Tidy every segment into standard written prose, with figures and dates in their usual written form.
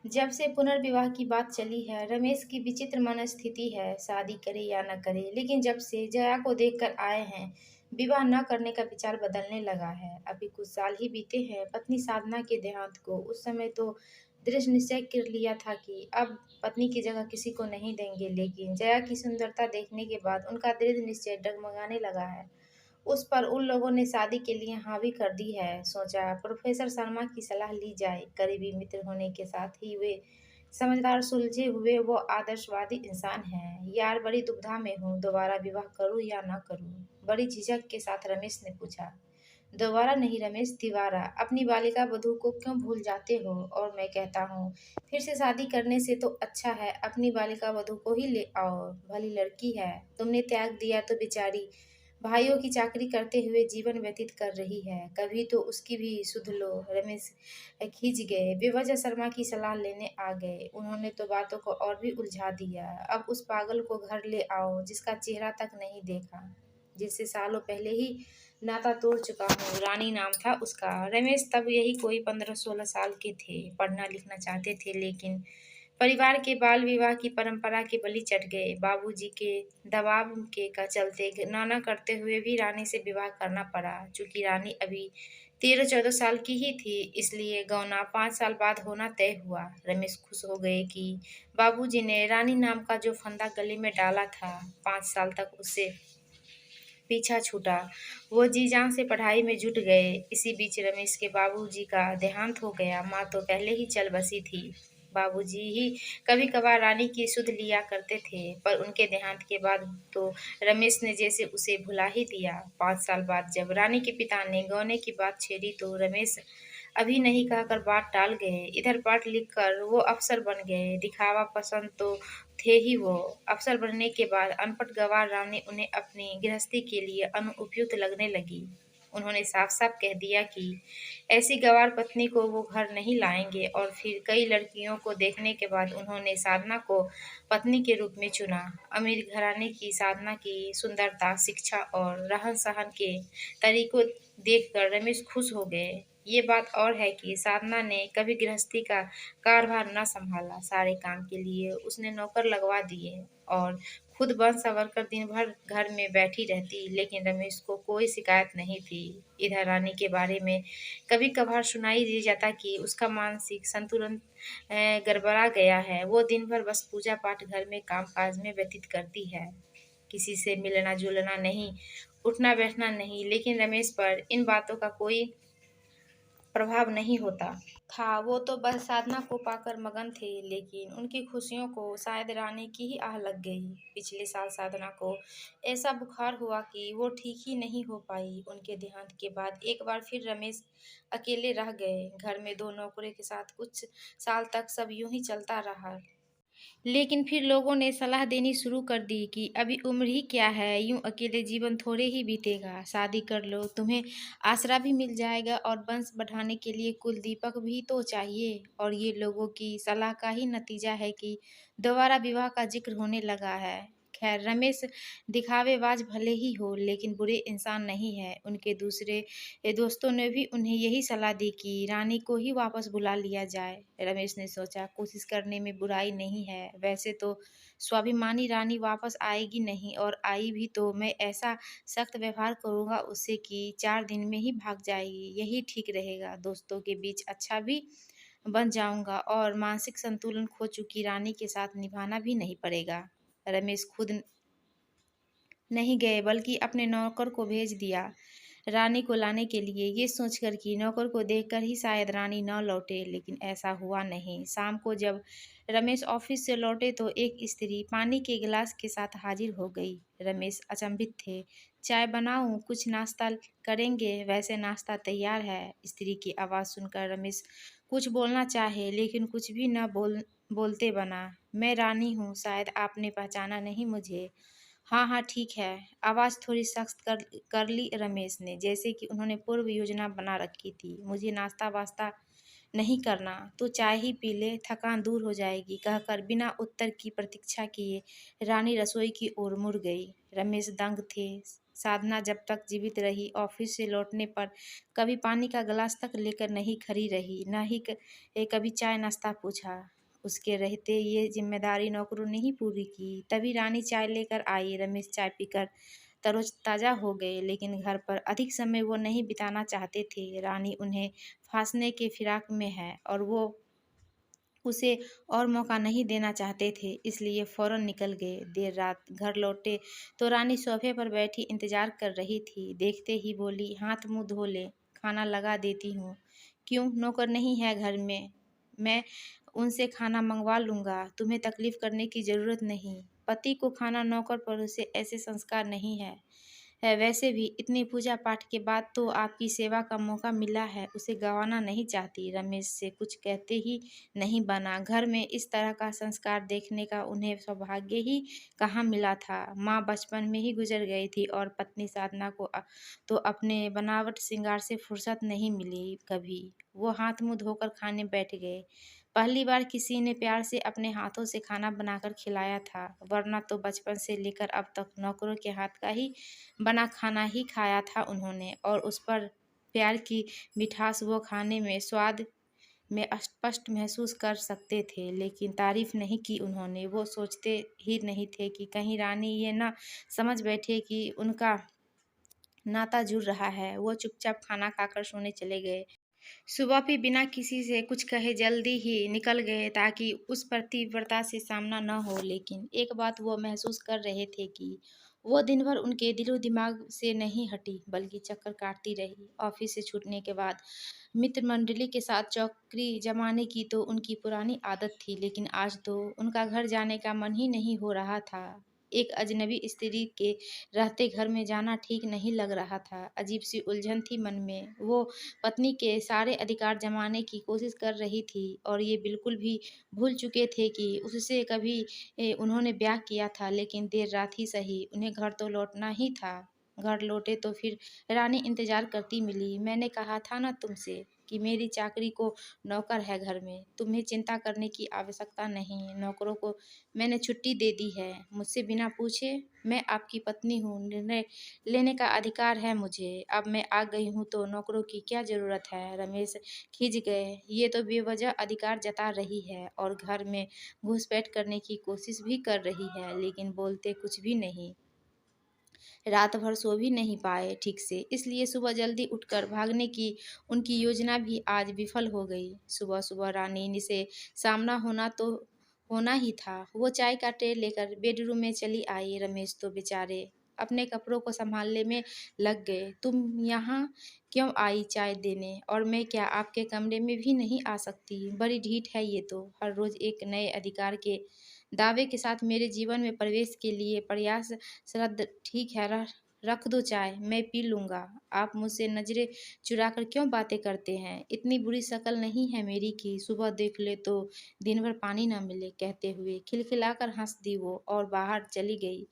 जब से पुनर्विवाह की बात चली है, रमेश की विचित्र मनस्थिति है, शादी करे या न करे। लेकिन जब से जया को देखकर आए हैं, विवाह न करने का विचार बदलने लगा है। अभी कुछ साल ही बीते हैं पत्नी साधना के देहांत को। उस समय तो दृढ़ निश्चय कर लिया था कि अब पत्नी की जगह किसी को नहीं देंगे, लेकिन जया की सुंदरता देखने के बाद उनका दृढ़ निश्चय डगमगाने लगा है। उस पर उन लोगों ने शादी के लिए हाँ भी कर दी है। सोचा प्रोफेसर शर्मा की सलाह ली जाए। करीबी मित्र होने के साथ ही वे समझदार, सुलझे हुए वो आदर्शवादी इंसान हैं। यार, बड़ी दुविधा में हूँ, दोबारा विवाह करूँ या ना करूँ? बड़ी झिझक के साथ रमेश ने पूछा। दोबारा नहीं रमेश, तिवारा। अपनी बालिका वधू को क्यों भूल जाते हो? और मैं कहता हूँ, फिर से शादी करने से तो अच्छा है अपनी बालिका वधू को ही ले आओ। भली लड़की है, तुमने त्याग दिया तो बेचारी भाइयों की चाकरी करते हुए जीवन व्यतीत कर रही है। कभी तो उसकी भी सुध लो। रमेश खींच गए। बेवजह शर्मा की सलाह लेने आ गए। उन्होंने तो बातों को और भी उलझा दिया। अब उस पागल को घर ले आओ जिसका चेहरा तक नहीं देखा, जिससे सालों पहले ही नाता तोड़ चुका हूँ। रानी नाम था उसका। रमेश तब यही कोई 15-16 साल के थे। पढ़ना लिखना चाहते थे, लेकिन परिवार के बाल विवाह की परंपरा के बलि चढ़ गए। बाबूजी के दबाव के का चलते नाना करते हुए भी रानी से विवाह करना पड़ा। चूंकि रानी अभी 13-14 साल की ही थी, इसलिए गौना 5 साल बाद होना तय हुआ। रमेश खुश हो गए कि बाबूजी ने रानी नाम का जो फंदा गले में डाला था, 5 साल तक उससे पीछा छूटा। वो जी जान से पढ़ाई में जुट गए। इसी बीच रमेश के बाबूजी का देहांत हो गया। माँ तो पहले ही चल बसी थी। बाबूजी ही कभी कभार रानी की सुध लिया करते थे, पर उनके देहांत के बाद तो रमेश ने जैसे उसे भुला ही दिया। 5 साल बाद जब रानी के पिता ने गौने की बात छेड़ी तो रमेश अभी नहीं कहकर बात टाल गए। इधर पढ़ लिख कर वो अफसर बन गए। दिखावा पसंद तो थे ही वो। अफसर बनने के बाद अनपढ़ गंवार रानी उन्हें अपनी गृहस्थी के लिए अनुपयुक्त लगने लगी। उन्होंने साफ-साफ कह दिया कि ऐसी गँवार पत्नी को वो घर नहीं लाएँगे, और फिर कई लड़कियों को देखने के बाद उन्होंने साधना को पत्नी के रूप में चुना। अमीर घराने की साधना की सुंदरता, शिक्षा और रहन-सहन के तरीकों देखकर रमेश खुश हो गए। ये बात और है कि साधना ने कभी गृहस्थी का कार्यभार न संभाला। सारे काम के लिए उसने नौकर लगवा दिए और खुद बन-संवर कर दिन भर घर में बैठी रहती, लेकिन रमेश को कोई शिकायत नहीं थी। इधर रानी के बारे में कभी-कभार सुनाई दे जाता कि उसका मानसिक संतुलन गड़बड़ा गया है। वो दिन भर बस पूजा-पाठ, घर में काम-काज में व्यतीत करती है। किसी से मिलना-जुलना नहीं, उठना-बैठना नहीं। लेकिन रमेश पर इन बातों का कोई प्रभाव नहीं होता था। वो तो बस साधना को पाकर मगन थे, लेकिन उनकी खुशियों को शायद रानी की ही आह लग गई। पिछले साल साधना को ऐसा बुखार हुआ कि वो ठीक ही नहीं हो पाई। उनके देहांत के बाद एक बार फिर रमेश अकेले रह गए। घर में 2 नौकरों के साथ कुछ साल तक सब यूं ही चलता रहा। लेकिन फिर लोगों ने सलाह देनी शुरू कर दी कि अभी उम्र ही क्या है, यूं अकेले जीवन थोड़े ही बीतेगा। शादी कर लो, तुम्हें आसरा भी मिल जाएगा और वंश बढ़ाने के लिए कुल दीपक भी तो चाहिए। और ये लोगों की सलाह का ही नतीजा है कि दोबारा विवाह का जिक्र होने लगा है। खैर, रमेश दिखावेबाज भले ही हो, लेकिन बुरे इंसान नहीं है। उनके दूसरे दोस्तों ने भी उन्हें यही सलाह दी कि रानी को ही वापस बुला लिया जाए। रमेश ने सोचा, कोशिश करने में बुराई नहीं है। वैसे तो स्वाभिमानी रानी वापस आएगी नहीं, और आई भी तो मैं ऐसा सख्त व्यवहार करूंगा उससे कि 4 दिन में ही भाग जाएगी। यही ठीक रहेगा। दोस्तों के बीच अच्छा भी बन जाऊंगा और मानसिक संतुलन खो चुकी रानी के साथ निभाना भी नहीं पड़ेगा। रमेश खुद नहीं गए, बल्कि अपने नौकर को भेज दिया रानी को लाने के लिए, ये सोचकर कि नौकर को देखकर ही शायद रानी न लौटे। लेकिन ऐसा हुआ नहीं। शाम को जब रमेश ऑफिस से लौटे तो एक स्त्री पानी के गिलास के साथ हाजिर हो गई। रमेश अचंभित थे। चाय बनाऊं? कुछ नाश्ता करेंगे? वैसे नाश्ता तैयार है। स्त्री की आवाज़ सुनकर रमेश कुछ बोलना चाहे, लेकिन कुछ भी न बोलते बना। मैं रानी हूँ, शायद आपने पहचाना नहीं मुझे। हाँ हाँ, ठीक है। आवाज़ थोड़ी सख्त कर ली रमेश ने, जैसे कि उन्होंने पूर्व योजना बना रखी थी। मुझे नाश्ता वास्ता नहीं करना, तो चाय ही पी ले, थकान दूर हो जाएगी, कहकर बिना उत्तर की प्रतीक्षा किए रानी रसोई की ओर मुड़ गई। रमेश दंग थे। साधना जब तक जीवित रही, ऑफिस से लौटने पर कभी पानी का गिलास तक लेकर नहीं खड़ी रही, ना ही कभी चाय नाश्ता पूछा। उसके रहते ये जिम्मेदारी नौकरों ने ही पूरी की। तभी रानी चाय लेकर आई। रमेश चाय पीकर तरोताजा हो गए, लेकिन घर पर अधिक समय वो नहीं बिताना चाहते थे। रानी उन्हें फांसने के फिराक में है और वो उसे और मौका नहीं देना चाहते थे, इसलिए फौरन निकल गए। देर रात घर लौटे तो रानी सोफे पर बैठी इंतजार कर रही थी। देखते ही बोली, हाथ मुंह धो ले, खाना लगा देती हूँ। क्यों, नौकर नहीं है घर में? मैं उनसे खाना मंगवा लूँगा, तुम्हें तकलीफ करने की ज़रूरत नहीं। पति को खाना नौकर परोसे, ऐसे संस्कार नहीं है। वैसे भी इतनी पूजा पाठ के बाद तो आपकी सेवा का मौका मिला है, उसे गंवाना नहीं चाहती। रमेश से कुछ कहते ही नहीं बना। घर में इस तरह का संस्कार देखने का उन्हें सौभाग्य ही कहाँ मिला था। माँ बचपन में ही गुजर गई थी और पत्नी साधना को तो अपने बनावट श्रृंगार से फुर्सत नहीं मिली कभी। वो हाथ मुंह धोकर खाने बैठ गए। पहली बार किसी ने प्यार से अपने हाथों से खाना बनाकर खिलाया था, वरना तो बचपन से लेकर अब तक नौकरों के हाथ का ही बना खाना ही खाया था उन्होंने, और उस पर प्यार की मिठास वो खाने में स्वाद में स्पष्ट महसूस कर सकते थे। लेकिन तारीफ नहीं की उन्होंने। वो सोचते ही नहीं थे कि कहीं रानी ये ना समझ बैठे कि उनका नाता जुड़ रहा है। वो चुपचाप खाना खाकर सोने चले गए। सुबह भी बिना किसी से कुछ कहे जल्दी ही निकल गए, ताकि उस पतिव्रता से सामना न हो। लेकिन एक बात वो महसूस कर रहे थे कि वो दिन भर उनके दिलो दिमाग से नहीं हटी, बल्कि चक्कर काटती रही। ऑफिस से छूटने के बाद मित्र मंडली के साथ चौकरी जमाने की तो उनकी पुरानी आदत थी, लेकिन आज तो उनका घर जाने का मन ही नहीं हो रहा था। एक अजनबी स्त्री के रहते घर में जाना ठीक नहीं लग रहा था। अजीब सी उलझन थी मन में। वो पत्नी के सारे अधिकार जमाने की कोशिश कर रही थी, और ये बिल्कुल भी भूल चुके थे कि उससे कभी उन्होंने ब्याह किया था। लेकिन देर रात ही सही, उन्हें घर तो लौटना ही था। घर लौटे तो फिर रानी इंतजार करती मिली। मैंने कहा था ना तुमसे कि मेरी चाकरी को नौकर है घर में, तुम्हें चिंता करने की आवश्यकता नहीं। नौकरों को मैंने छुट्टी दे दी है, मुझसे बिना पूछे। मैं आपकी पत्नी हूँ, निर्णय लेने का अधिकार है मुझे। अब मैं आ गई हूँ तो नौकरों की क्या ज़रूरत है? रमेश खिंच गए। ये तो बेवजह अधिकार जता रही है और घर में घुसपैठ करने की कोशिश भी कर रही है, लेकिन बोलते कुछ भी नहीं। रात भर सो भी नहीं पाए ठीक से, इसलिए सुबह जल्दी उठकर भागने की उनकी योजना भी आज विफल हो गई। सुबह सुबह रानी से सामना होना तो होना ही था। वो चाय का ट्रे लेकर बेडरूम में चली आई। रमेश तो बेचारे अपने कपड़ों को संभालने में लग गए। तुम यहाँ क्यों आई चाय देने? और मैं क्या आपके कमरे में भी नहीं आ सकती? बड़ी ढीठ है ये तो, हर रोज एक नए अधिकार के दावे के साथ मेरे जीवन में प्रवेश के लिए प्रयास श्रद्ध। ठीक है, रख दो चाय, मैं पी लूँगा। आप मुझसे नज़रें चुराकर क्यों बातें करते हैं? इतनी बुरी शक्ल नहीं है मेरी कि सुबह देख ले तो दिन भर पानी ना मिले। कहते हुए खिलखिलाकर हंस दी वो और बाहर चली गई।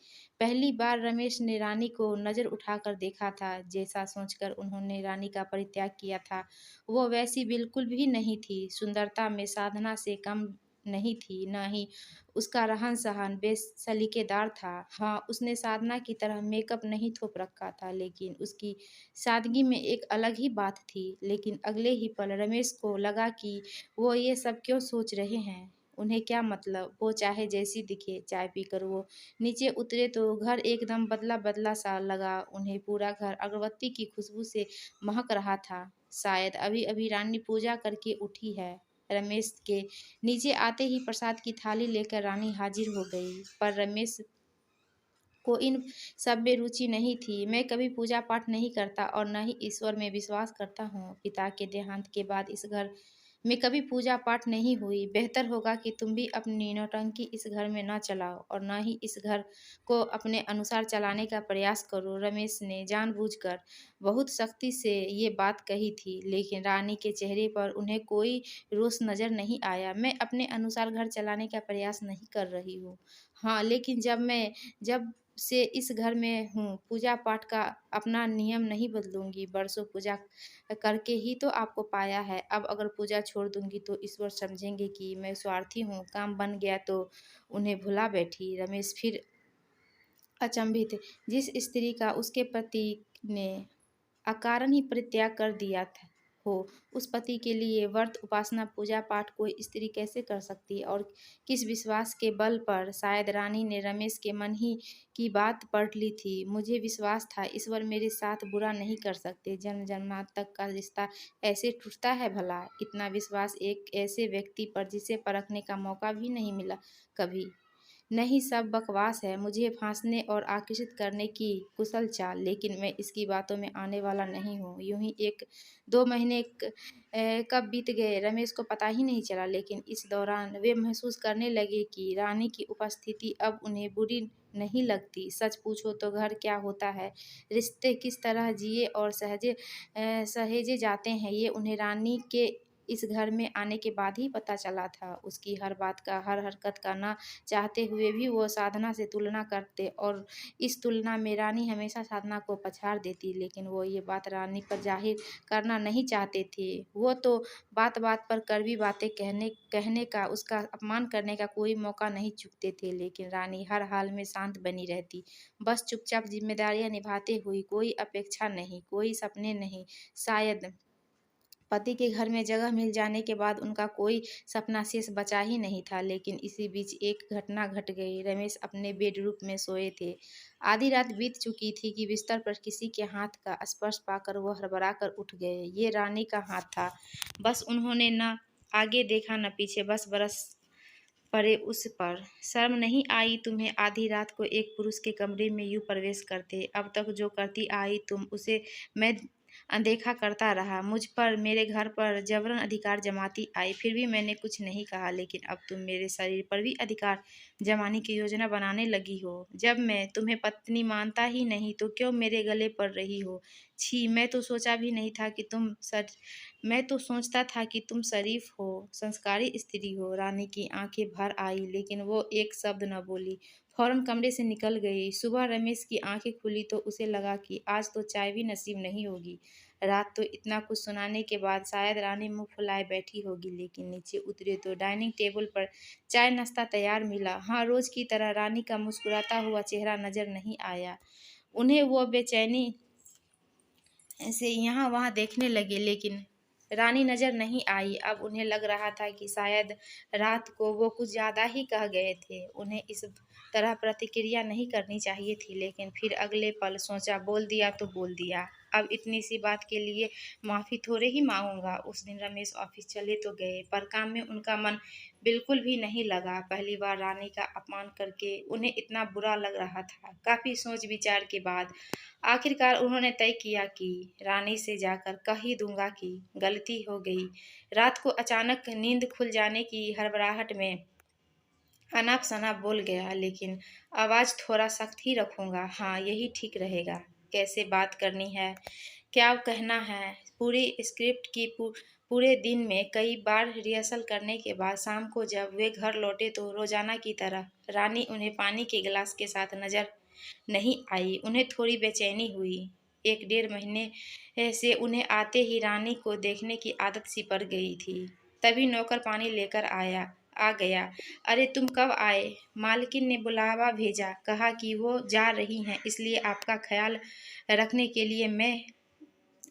पहली बार रमेश ने रानी को नज़र उठाकर देखा था। जैसा सोचकर उन्होंने रानी का परित्याग किया था, वो वैसी बिल्कुल भी नहीं थी। सुंदरता में साधना से कम नहीं थी, न ही उसका रहन-सहन बेसलीकेदार था। हाँ, उसने साधना की तरह मेकअप नहीं थोप रखा था, लेकिन उसकी सादगी में एक अलग ही बात थी। लेकिन अगले ही पल रमेश को लगा कि वो ये सब क्यों सोच रहे हैं? उन्हें क्या मतलब? वो चाहे जैसी दिखे। चाय पीकर वो नीचे उतरे तो घर एकदम बदला-बदला सा लगा उन्हें। पूरा घर अगरबत्ती की खुशबू से महक रहा था। शायद अभी-अभी रानी पूजा करके उठी है। रमेश के नीचे आते ही प्रसाद की थाली लेकर रानी हाजिर हो गई, पर रमेश को इन सब में रुचि नहीं थी। मैं कभी पूजा पाठ नहीं करता और न ही ईश्वर में विश्वास करता हूँ। पिता के देहांत के बाद इस घर में कभी पूजा पाठ नहीं हुई। बेहतर होगा कि तुम भी अपनी नौटंकी इस घर में न चलाओ और न ही इस घर को अपने अनुसार चलाने का प्रयास करो। रमेश ने जानबूझकर बहुत सख्ती से ये बात कही थी, लेकिन रानी के चेहरे पर उन्हें कोई रोष नजर नहीं आया। मैं अपने अनुसार घर चलाने का प्रयास नहीं कर रही हूँ। हाँ, लेकिन जब से इस घर में हूँ, पूजा पाठ का अपना नियम नहीं बदलूंगी। बरसों पूजा करके ही तो आपको पाया है। अब अगर पूजा छोड़ दूंगी तो ईश्वर समझेंगे कि मैं स्वार्थी हूँ। काम बन गया तो उन्हें भुला बैठी। रमेश फिर अचंभित, जिस स्त्री का उसके पति ने अकारण ही परित्याग कर दिया था हो, उस पति के लिए व्रत उपासना पूजा पाठ कोई स्त्री कैसे कर सकती है? और किस विश्वास के बल पर शायद रानी ने रमेश के मन ही की बात पढ़ ली थी। मुझे विश्वास था ईश्वर मेरे साथ बुरा नहीं कर सकते। जन्म जन्मांत तक का रिश्ता ऐसे टूटता है भला? इतना विश्वास एक ऐसे व्यक्ति पर जिसे परखने का मौका भी नहीं मिला कभी। नहीं, सब बकवास है, मुझे फांसने और आकर्षित करने की कुशल चाल, लेकिन मैं इसकी बातों में आने वाला नहीं हूँ। यूं ही 1-2 महीने कब बीत गए रमेश को पता ही नहीं चला, लेकिन इस दौरान वे महसूस करने लगे कि रानी की उपस्थिति अब उन्हें बुरी नहीं लगती। सच पूछो तो घर क्या होता है, रिश्ते किस तरह जिए और सहेजे जाते हैं, ये उन्हें रानी के इस घर में आने के बाद ही पता चला था। उसकी हर बात का, हर हरकत का ना चाहते हुए भी वो साधना से तुलना करते, और इस तुलना में रानी हमेशा साधना को पछाड़ देती, लेकिन वो ये बात रानी पर जाहिर करना नहीं चाहते थे। वो तो बात बात पर कड़वी बातें कहने कहने का, उसका अपमान करने का कोई मौका नहीं चूकते थे, लेकिन रानी हर हाल में शांत बनी रहती, बस चुपचाप जिम्मेदारियां निभाते हुई। कोई अपेक्षा नहीं, कोई सपने नहीं। शायद पति के घर में जगह मिल जाने के बाद उनका कोई सपना शेष बचा ही नहीं था, लेकिन इसी बीच एक घटना घट गई। रमेश अपने बेडरूम में सोए थे। आधी रात बीत चुकी थी कि बिस्तर पर किसी के हाथ का स्पर्श पाकर वो हड़बड़ा कर उठ गए। ये रानी का हाथ था। बस उन्होंने न आगे देखा न पीछे, बस बरस पड़े उस पर। शर्म नहीं आई तुम्हें आधी रात को एक पुरुष के कमरे में यूं प्रवेश करते? अब तक जो करती आई तुम उसे मैं अनदेखा करता रहा। मुझ पर, मेरे घर पर जबरन अधिकार जमाती आई, फिर भी मैंने कुछ नहीं कहा। लेकिन अब तुम मेरे शरीर पर भी अधिकार जमाने की योजना बनाने लगी हो। जब मैं तुम्हें पत्नी मानता ही नहीं तो क्यों मेरे गले पड़ रही हो? छी, मैं तो सोचता था कि तुम शरीफ हो, संस्कारी स्त्री हो। रानी की आंखें भर आई, लेकिन वो एक शब्द न बोली, फौरन कमरे से निकल गई। सुबह रमेश की आंखें खुली तो उसे लगा कि आज तो चाय भी नसीब नहीं होगी। रात तो इतना कुछ सुनाने के बाद शायद रानी मुंह फुलाए बैठी होगी, लेकिन नीचे उतरे तो डाइनिंग टेबल पर चाय नाश्ता तैयार मिला। हाँ, रोज की तरह रानी का मुस्कुराता हुआ चेहरा नजर नहीं आया उन्हें। वो बेचैनी से यहाँ वहाँ देखने लगे, लेकिन रानी नजर नहीं आई। अब उन्हें लग रहा था कि शायद रात को वो कुछ ज्यादा ही कह गए थे। उन्हें इस तरह प्रतिक्रिया नहीं करनी चाहिए थी, लेकिन फिर अगले पल सोचा, बोल दिया तो बोल दिया, अब इतनी सी बात के लिए माफी थोड़े ही मांगूंगा। उस दिन रमेश ऑफिस चले तो गए, पर काम में उनका मन बिल्कुल भी नहीं लगा। पहली बार रानी का अपमान करके उन्हें इतना बुरा लग रहा था। काफी सोच विचार के बाद आखिरकार उन्होंने तय किया कि रानी से जाकर कह ही दूंगा कि गलती हो गई। रात को अचानक नींद खुल जाने की हड़बड़ाहट में अनाप शनाप बोल गया, लेकिन आवाज थोड़ा सख्त ही रखूंगा। हाँ, यही ठीक रहेगा। कैसे बात करनी है, क्या कहना है? पूरी स्क्रिप्ट की पूरे दिन में कई बार रिहर्सल करने के बाद शाम को जब वे घर लौटे तो रोजाना की तरह रानी उन्हें पानी के गिलास के साथ नजर नहीं आई। उन्हें थोड़ी बेचैनी हुई। 1-1.5 महीने से उन्हें आते ही रानी को देखने की आदत सी पड़ गई थी। तभी नौकर पानी लेकर आ गया। अरे, तुम कब आए? मालकिन ने बुलावा भेजा, कहा कि वो जा रही हैं, इसलिए आपका ख्याल रखने के लिए मैं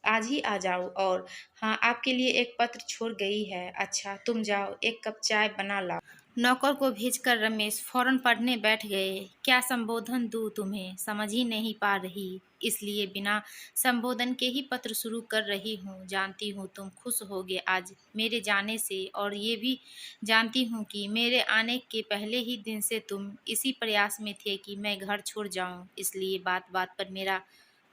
आज ही आ जाऊं। और हाँ, आपके लिए एक पत्र छोड़ गई है। अच्छा, तुम जाओ, एक कप चाय बना लाओ। नौकर को भेजकर रमेश फौरन पढ़ने बैठ गए। क्या संबोधन दूं तुम्हें, समझ ही नहीं पा रही, इसलिए बिना संबोधन के ही पत्र शुरू कर रही हूँ। जानती हूँ तुम खुश होगे आज मेरे जाने से, और ये भी जानती हूँ कि मेरे आने के पहले ही दिन से तुम इसी प्रयास में थे कि मैं घर छोड़ जाऊँ, इसलिए बात बात पर मेरा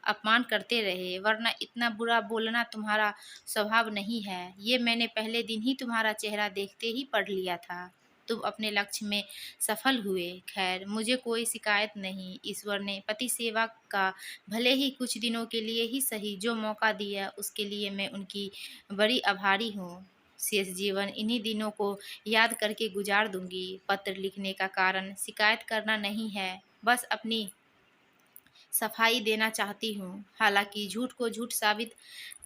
अपमान करते रहे। वरना इतना बुरा बोलना तुम्हारा स्वभाव नहीं है, ये मैंने पहले दिन ही तुम्हारा चेहरा देखते ही पढ़ लिया था। तुम अपने लक्ष्य में सफल हुए। खैर, मुझे कोई शिकायत नहीं। ईश्वर ने पति सेवा का भले ही कुछ दिनों के लिए ही सही जो मौका दिया, उसके लिए मैं उनकी बड़ी आभारी हूँ। शेष जीवन इन्हीं दिनों को याद करके गुजार दूंगी। पत्र लिखने का कारण शिकायत करना नहीं है, बस अपनी सफाई देना चाहती हूँ। हालांकि झूठ को झूठ साबित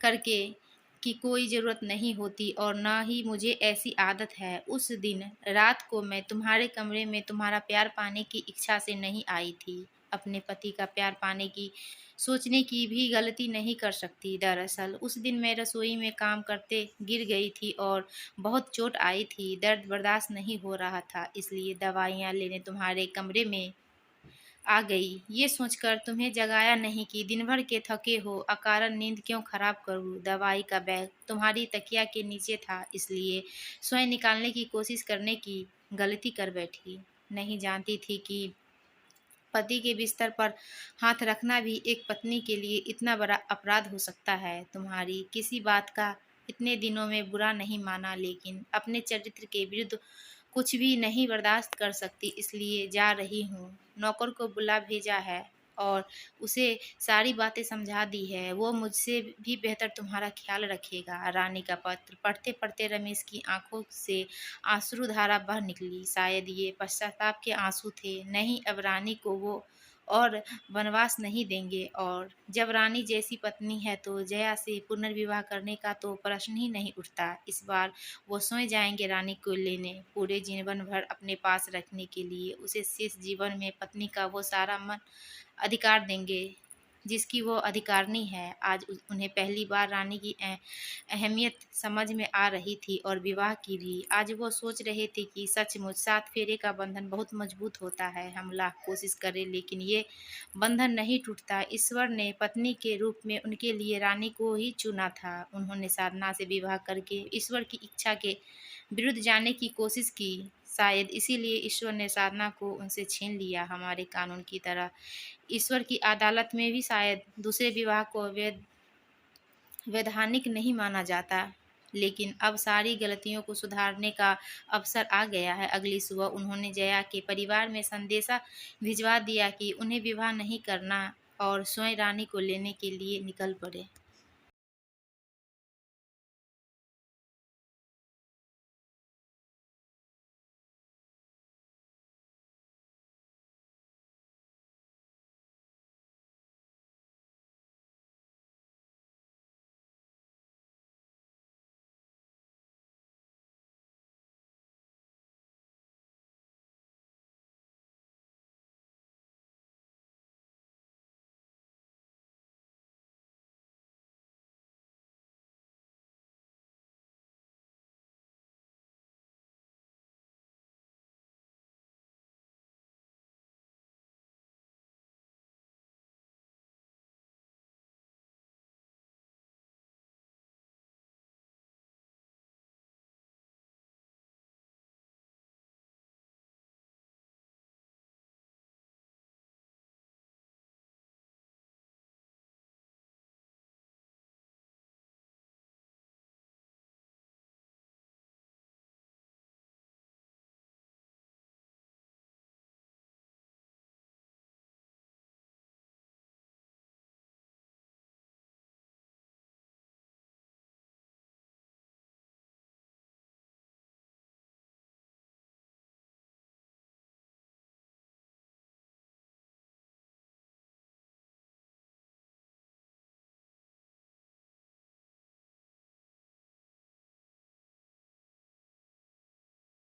करके की कोई ज़रूरत नहीं होती, और न ही मुझे ऐसी आदत है। उस दिन रात को मैं तुम्हारे कमरे में तुम्हारा प्यार पाने की इच्छा से नहीं आई थी। अपने पति का प्यार पाने की सोचने की भी गलती नहीं कर सकती। दरअसल उस दिन मैं रसोई में काम करते गिर गई थी और बहुत चोट आई थी। दर्द बर्दाश्त नहीं हो रहा था, इसलिए दवाइयाँ लेने तुम्हारे कमरे में आ गई। ये सोचकर तुम्हें जगाया नहीं कि दिन भर के थके हो, अकारण नींद क्यों खराब करूँ। दवाई का बैग तुम्हारी तकिया के नीचे था, इसलिए स्वयं निकालने की कोशिश करने की गलती कर बैठी। नहीं जानती थी कि पति के बिस्तर पर हाथ रखना भी एक पत्नी के लिए इतना बड़ा अपराध हो सकता है। तुम्हारी किसी बात का इतने दिनों में बुरा नहीं माना, लेकिन अपने चरित्र के विरुद्ध कुछ भी नहीं बर्दाश्त कर सकती, इसलिए जा रही हूँ। नौकर को बुला भेजा है और उसे सारी बातें समझा दी है। वो मुझसे भी बेहतर तुम्हारा ख्याल रखेगा। रानी का पत्र पढ़ते पढ़ते रमेश की आंखों से आंसुधारा बह निकली। शायद ये पश्चाताप के आंसू थे। नहीं, अब रानी को वो और वनवास नहीं देंगे, और जब रानी जैसी पत्नी है तो जया से पुनर्विवाह करने का तो प्रश्न ही नहीं उठता। इस बार वो स्वयं जाएंगे रानी को लेने, पूरे जीवन भर अपने पास रखने के लिए। उसे शेष जीवन में पत्नी का वो सारा मन अधिकार देंगे जिसकी वो अधिकारनी है। आज उन्हें पहली बार रानी की अहमियत समझ में आ रही थी, और विवाह की भी। आज वो सोच रहे थे कि सचमुच 7 फेरे का बंधन बहुत मजबूत होता है। हम लाख कोशिश करें लेकिन ये बंधन नहीं टूटता। ईश्वर ने पत्नी के रूप में उनके लिए रानी को ही चुना था। उन्होंने साधना से विवाह करके ईश्वर की इच्छा के विरुद्ध जाने की कोशिश की। शायद इसीलिए ईश्वर ने साधना को उनसे छीन लिया। हमारे कानून की तरह ईश्वर की अदालत में भी शायद दूसरे विवाह को वैधानिक नहीं माना जाता। लेकिन अब सारी गलतियों को सुधारने का अवसर आ गया है। अगली सुबह उन्होंने जया के परिवार में संदेशा भिजवा दिया कि उन्हें विवाह नहीं करना, और स्वयं रानी को लेने के लिए निकल पड़े।